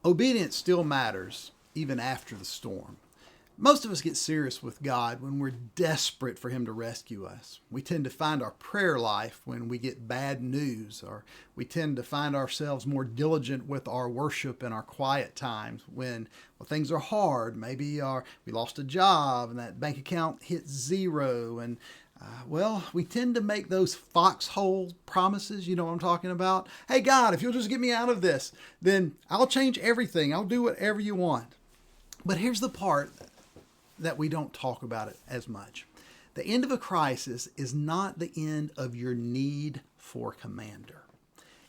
Obedience still matters even after the storm. Most of us get serious with God when we're desperate for Him to rescue us. We tend to find our prayer life when we get bad news, or we tend to find ourselves more diligent with our worship and our quiet times when things are hard. Maybe we lost a job and that bank account hit zero, and we tend to make those foxhole promises. You know what I'm talking about? Hey, God, if you'll just get me out of this, then I'll change everything. I'll do whatever you want. But here's the part that we don't talk about it as much. The end of a crisis is not the end of your need for commander.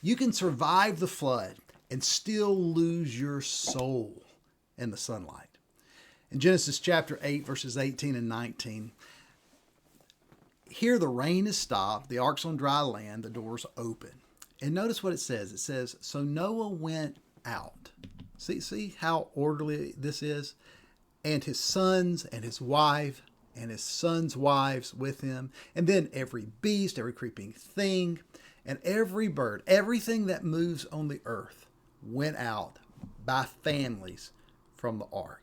You can survive the flood and still lose your soul in the sunlight. In Genesis chapter 8, verses 18 and 19, here the rain is stopped, the ark's on dry land, the door's open. And notice what it says. It says, so Noah went out. See how orderly this is? And his sons and his wife and his sons' wives with him. And then every beast, every creeping thing, and every bird, everything that moves on the earth went out by families from the ark.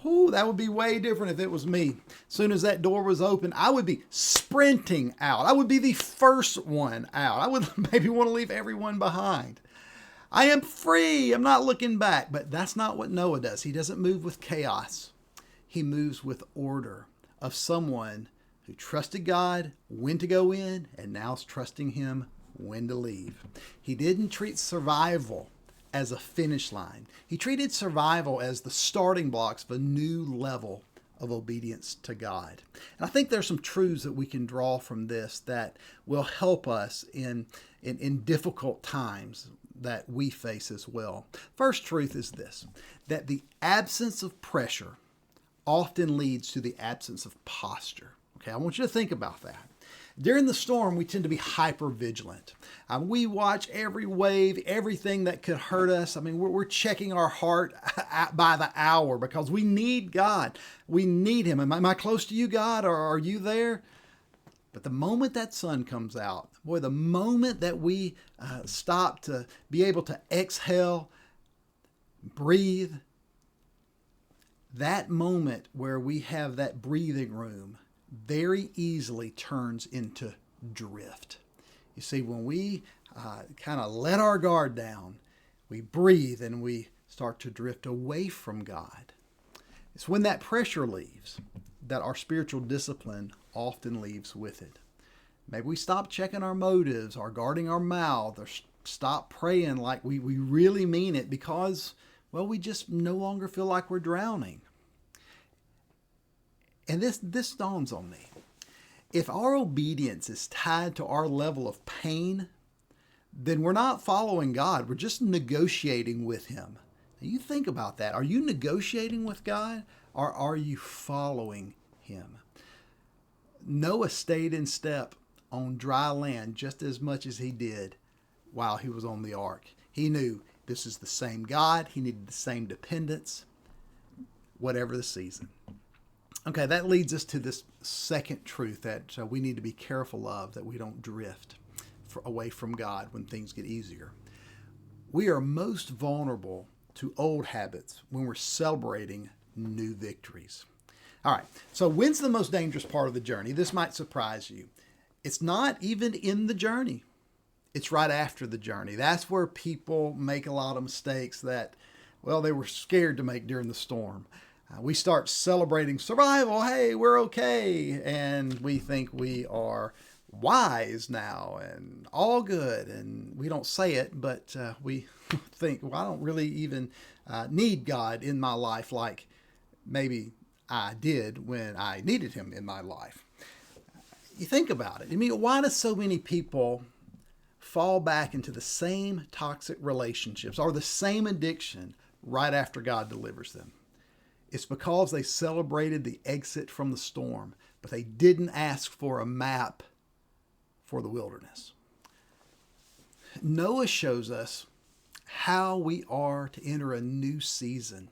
Oh, that would be way different if it was me. As soon as that door was open, I would be sprinting out. I would be the first one out. I would maybe want to leave everyone behind. I am free. I'm not looking back. But that's not what Noah does. He doesn't move with chaos. He moves with order of someone who trusted God when to go in and now is trusting Him when to leave. He didn't treat survival as a finish line. He treated survival as the starting blocks of a new level of obedience to God. And I think there's some truths that we can draw from this that will help us in difficult times that we face as well. First truth is this, that the absence of pressure often leads to the absence of posture. Okay, I want you to think about that. During the storm, we tend to be hyper vigilant. We watch every wave, everything that could hurt us. I mean, we're checking our heart by the hour because we need God. We need Him. Am I close to you, God, or are you there? But the moment that sun comes out, boy, the moment that we stop to be able to exhale, breathe, that moment where we have that breathing room very easily turns into drift. You see, when we kind of let our guard down, we breathe and we start to drift away from God. It's when that pressure leaves that our spiritual discipline often leaves with it. Maybe we stop checking our motives or guarding our mouth or stop praying like we really mean it because, we just no longer feel like we're drowning. And this dawns on me. If our obedience is tied to our level of pain, then we're not following God. We're just negotiating with Him. Now you think about that. Are you negotiating with God or are you following Him? Noah stayed in step on dry land just as much as he did while he was on the ark. He knew this is the same God. He needed the same dependence, whatever the season. Okay, that leads us to this second truth that we need to be careful of, that we don't drift away from God when things get easier. We are most vulnerable to old habits when we're celebrating new victories. All right, so when's the most dangerous part of the journey? This might surprise you. It's not even in the journey. It's right after the journey. That's where people make a lot of mistakes that, they were scared to make during the storm. We start celebrating survival. Hey, we're okay. And we think we are wise now and all good. And we don't say it, but we think, I don't really even need God in my life like maybe I did when I needed Him in my life. You think about it. I mean, why do so many people fall back into the same toxic relationships or the same addiction right after God delivers them? It's because they celebrated the exit from the storm, but they didn't ask for a map for the wilderness. Noah shows us how we are to enter a new season,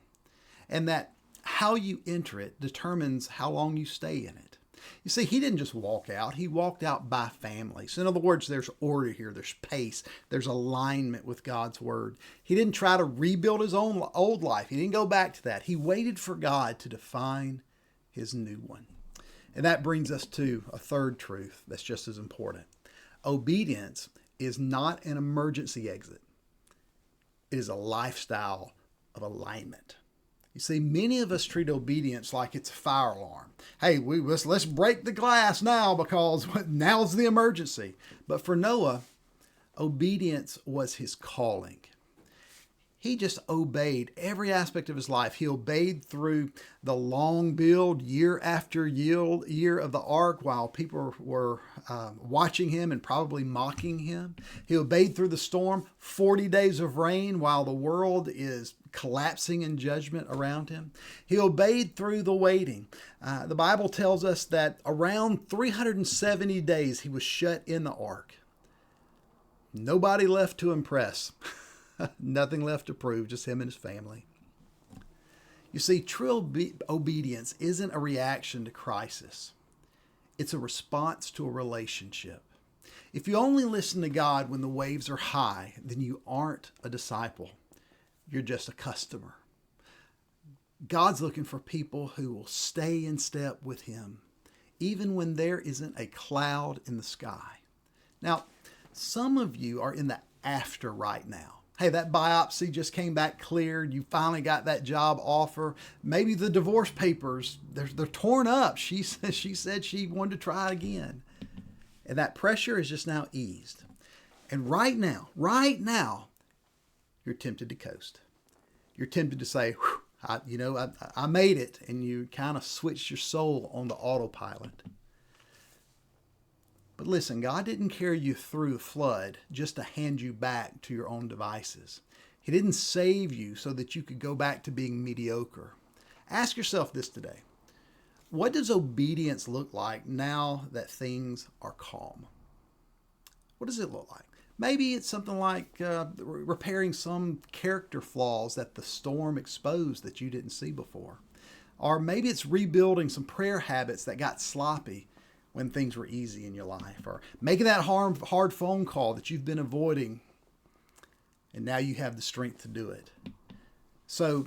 and that how you enter it determines how long you stay in it. You see, he didn't just walk out, he walked out by family. So, in other words, there's order here, there's pace, there's alignment with God's word. He didn't try to rebuild his own old life, he didn't go back to that. He waited for God to define his new one. And that brings us to a third truth that's just as important. Obedience is not an emergency exit, it is a lifestyle of alignment. You see, many of us treat obedience like it's a fire alarm. Hey, let's break the glass now because now's the emergency. But for Noah, obedience was his calling. He just obeyed every aspect of his life. He obeyed through the long build, year after year of the ark, while people were watching him and probably mocking him. He obeyed through the storm, 40 days of rain, while the world is collapsing in judgment around him. He obeyed through the waiting. The Bible tells us that around 370 days he was shut in the ark. Nobody left to impress. Nothing left to prove, just him and his family. You see, true obedience isn't a reaction to crisis. It's a response to a relationship. If you only listen to God when the waves are high, then you aren't a disciple. You're just a customer. God's looking for people who will stay in step with him, even when there isn't a cloud in the sky. Now, some of you are in the after right now. Hey, that biopsy just came back cleared. You finally got that job offer. Maybe the divorce papers, they're torn up. She said she wanted to try it again. And that pressure is just now eased. And right now, you're tempted to coast. You're tempted to say, I made it. And you kind of switch your soul on the autopilot. But listen, God didn't carry you through the flood just to hand you back to your own devices. He didn't save you so that you could go back to being mediocre. Ask yourself this today. What does obedience look like now that things are calm? What does it look like? Maybe it's something like repairing some character flaws that the storm exposed that you didn't see before. Or maybe it's rebuilding some prayer habits that got sloppy when things were easy in your life, or making that hard phone call that you've been avoiding, and now you have the strength to do it. So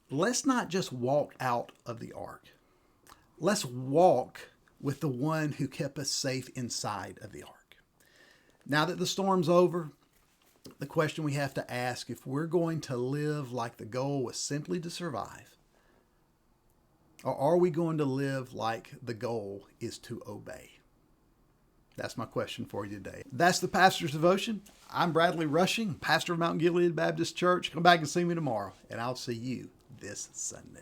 let's not just walk out of the ark. Let's walk with the one who kept us safe inside of the ark. Now that the storm's over, the question we have to ask, if we're going to live like the goal was simply to survive, or are we going to live like the goal is to obey? That's my question for you today. That's the Pastor's Devotion. I'm Bradley Rushing, pastor of Mount Gilead Baptist Church. Come back and see me tomorrow, and I'll see you this Sunday.